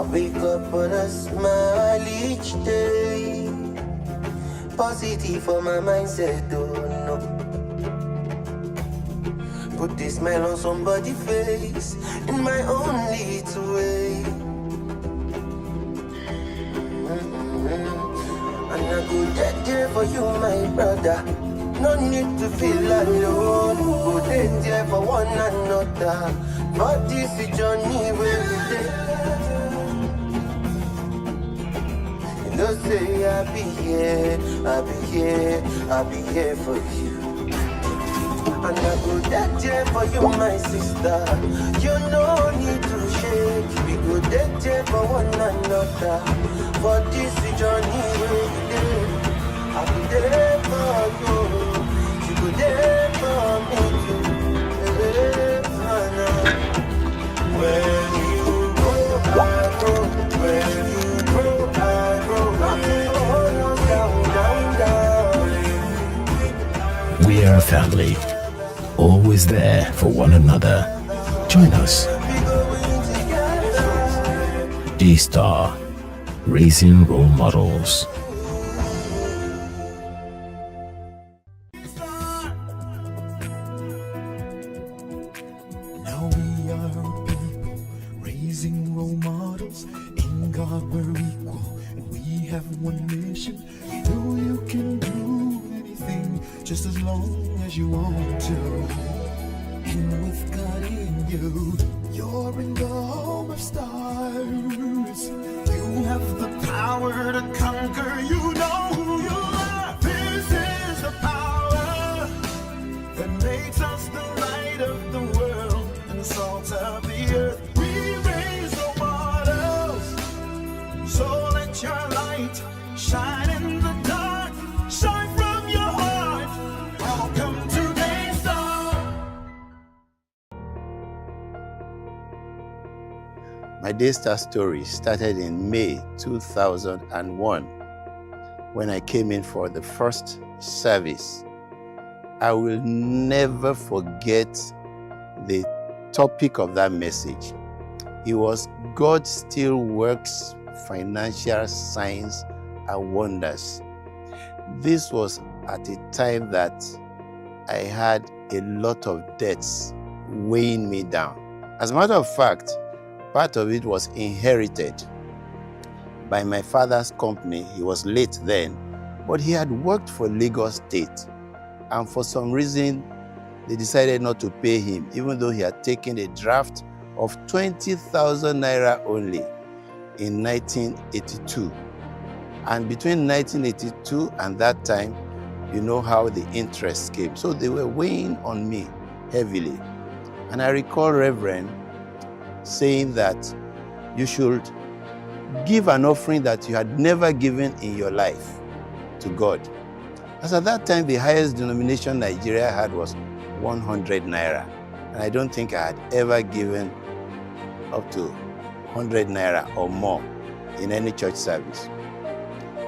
I wake up on a smile each day. Positive for my mindset, oh no. Put this smile on somebody's face in my own little way. And I go there for you, my brother. No need to feel alone. Go there for one another. But this is journey where we take. You know, say I'll be here, I'll be here, I'll be here for you. And I go there for you, my sister. You no need to shake. We go there for one another. For this journey where we take. I'll be there for you. You go there for me too. When you go, I go. When you go, I go. Down. We are a family, always there for one another. Join us. D-Star, raising role models. Now we are people, raising role models. In God we're equal, and we have one mission. You know you can do anything, just as long as you want to. And with God in you, you're in the home of stars. You have the power to conquer, you know who you are. This is the power that makes us the light of the world and salt of the earth. We raise role models, so let your light shine in the dark, shine from your heart. Welcome to D-Star. My D-Star story started in May 2001 when I came in for the first service. I will never forget the topic of that message. It was God still works financial signs and wonders. This was at a time that I had a lot of debts weighing me down. As a matter of fact, part of it was inherited by my father's company. He was late then, but he had worked for Lagos State. And for some reason, they decided not to pay him, even though he had taken a draft of 20,000 naira only in 1982. And between 1982 and that time, you know how the interest came. So they were weighing on me heavily. And I recall Reverend saying that you should give an offering that you had never given in your life to God. As at that time, the highest denomination Nigeria had was 100 naira. And I don't think I had ever given up to 100 naira or more in any church service.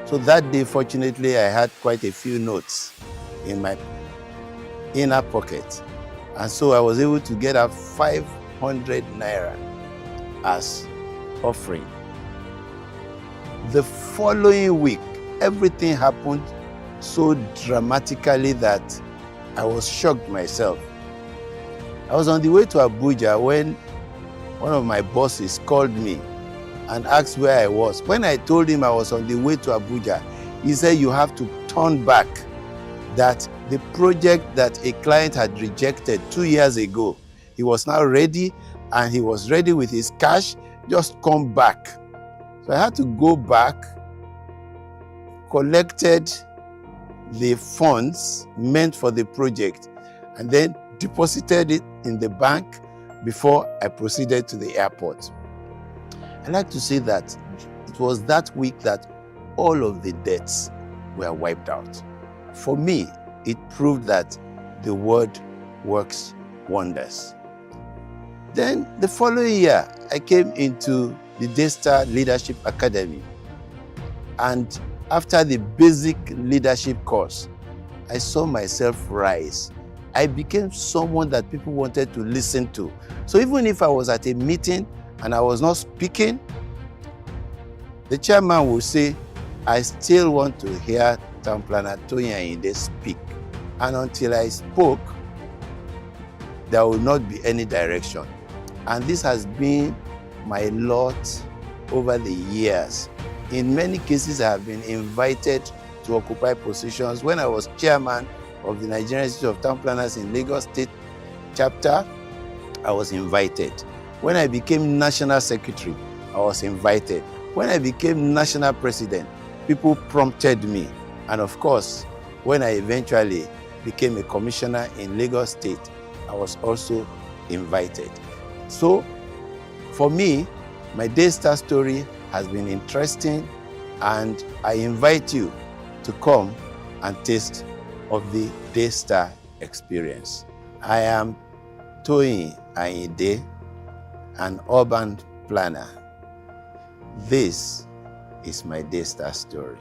So that day, fortunately, I had quite a few notes in my inner pocket. And so I was able to get out 500 naira as offering. The following week, everything happened so dramatically that I was shocked myself. I was on the way to Abuja when one of my bosses called me and asked where I was. When I told him I was on the way to Abuja, he said, you have to turn back, that the project that a client had rejected 2 years ago, he was now ready, and he was ready with his cash, just come back. So I had to go back, collected the funds meant for the project, and then deposited it in the bank before I proceeded to the airport. I like to say that it was that week that all of the debts were wiped out. For me, it proved that the word works wonders. Then the following year, I came into the D-Star Leadership Academy. And after the basic leadership course, I saw myself rise. I became someone that people wanted to listen to. So even if I was at a meeting and I was not speaking, The chairman will say, I still want to hear Town Planner Tony Ayinde speak. And until I spoke, there will not be any direction. And this has been my lot over the years. In many cases, I have been invited to occupy positions. When I was chairman of the Nigerian Institute of Town Planners in Lagos State chapter, I was invited. When I became national secretary, I was invited. When I became national president, people prompted me. And of course, when I eventually became a commissioner in Lagos State, I was also invited. So, for me, my Daystar story has been interesting, and I invite you to come and taste of the Daystar experience. I am Tony Ayinde, an urban planner. This is my Daystar story.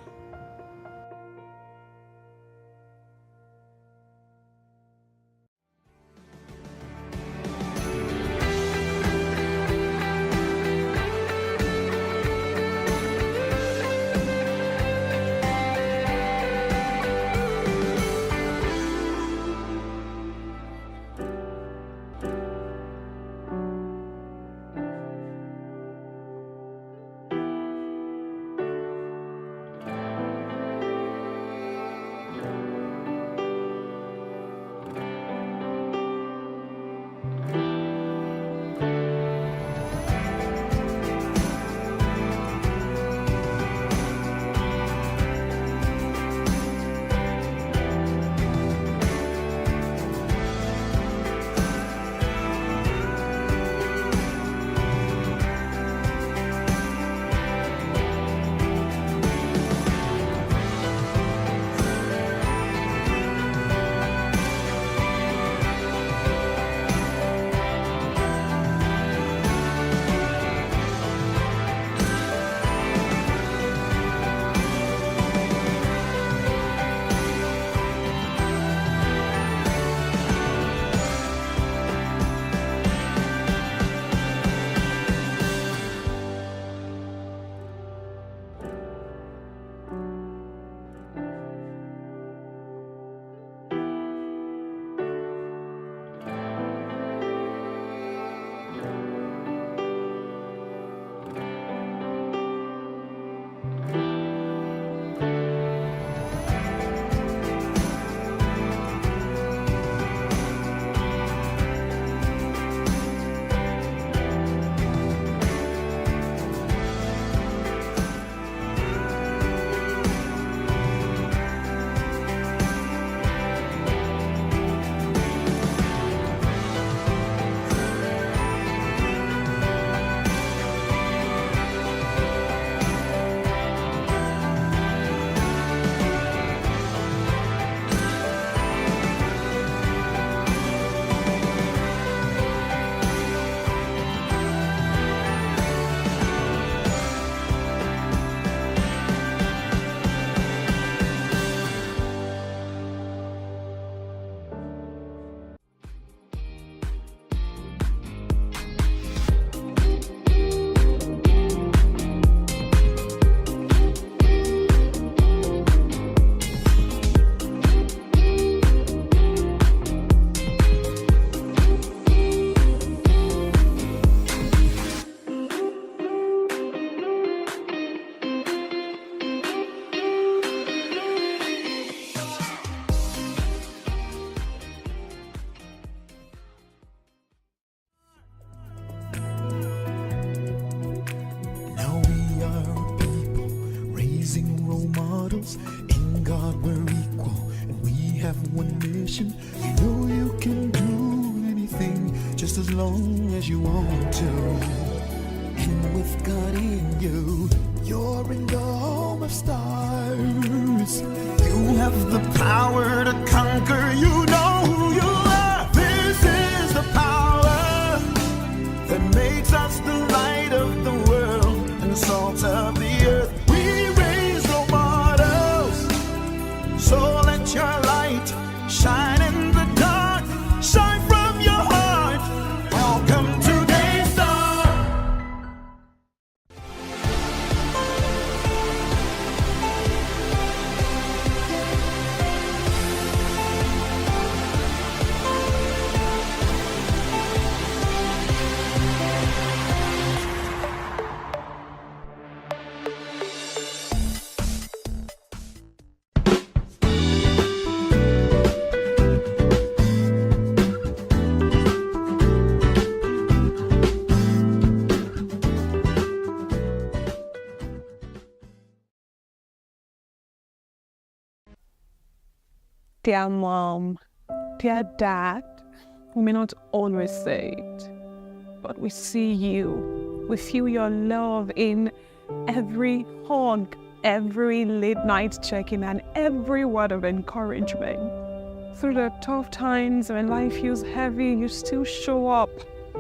In God we're equal, and we have one mission. You know you can do anything, just as long as you want to. And with God in you, you're in the home of stars. You have the power to conquer, you know who you are. This is the power that makes us the light of the world and the salt of the earth. We raise role models, so let your light shine in the dark, shine from your heart. Welcome to Daystar. Dear mom, dear dad, we may not always say it, but we see you. We feel your love in every hug, every late night check-in, and every word of encouragement. Through the tough times when life feels heavy, you still show up.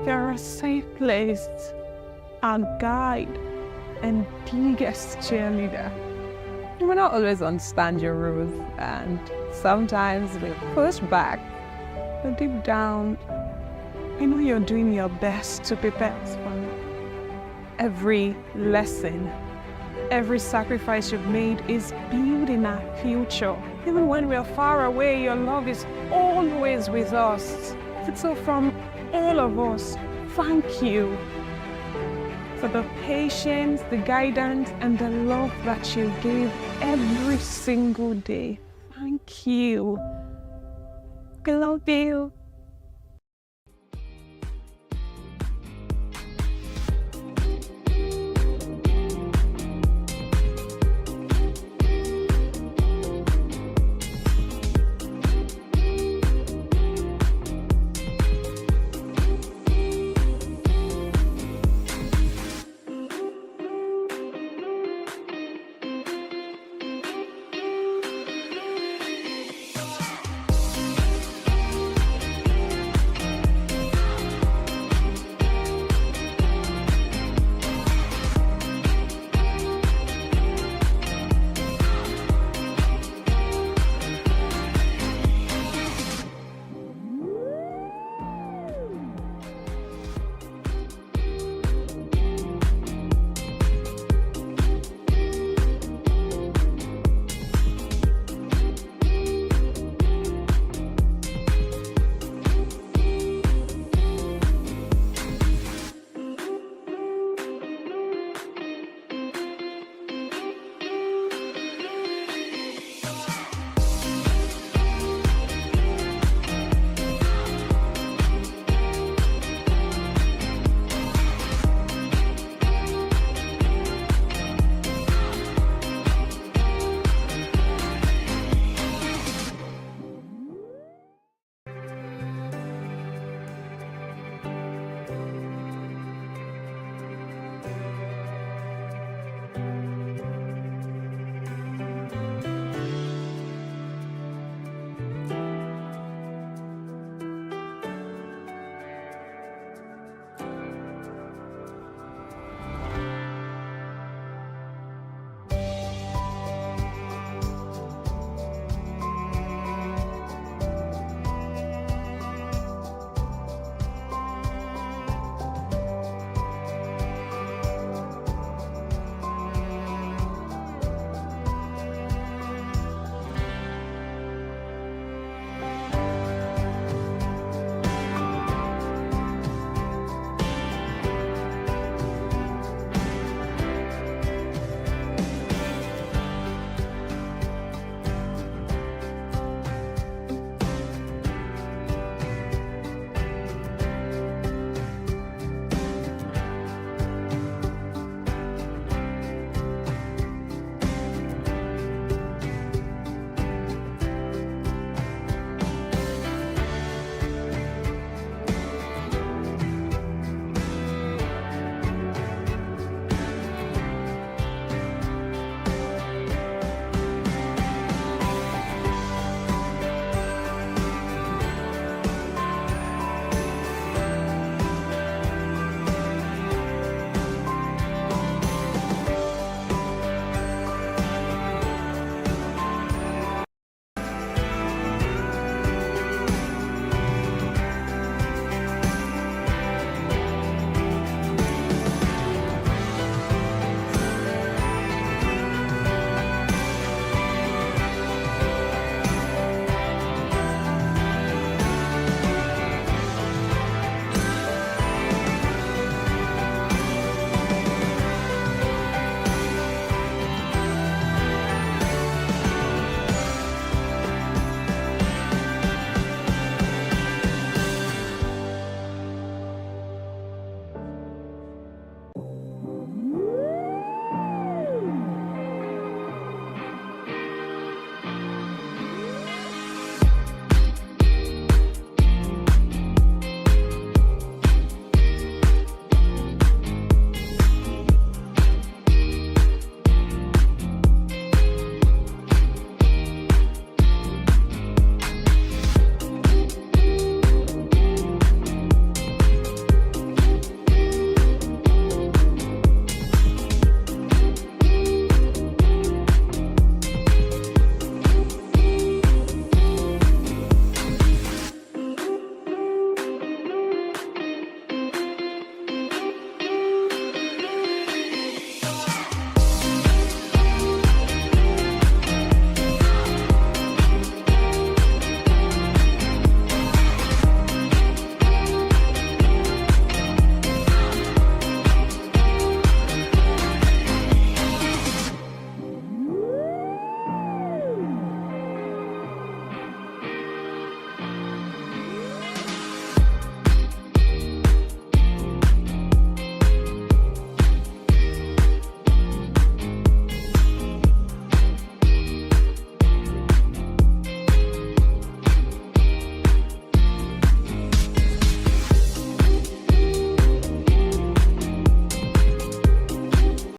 You're a safe place, our guide, and biggest cheerleader. You may not always understand your rules, and sometimes we push back, but deep down, I know you're doing your best to prepare us for it. Every lesson, every sacrifice you've made is building our future. Even when we're far away, your love is always with us. So from all of us, thank you for the patience, the guidance, and the love that you give every single day. Thank you. I love you.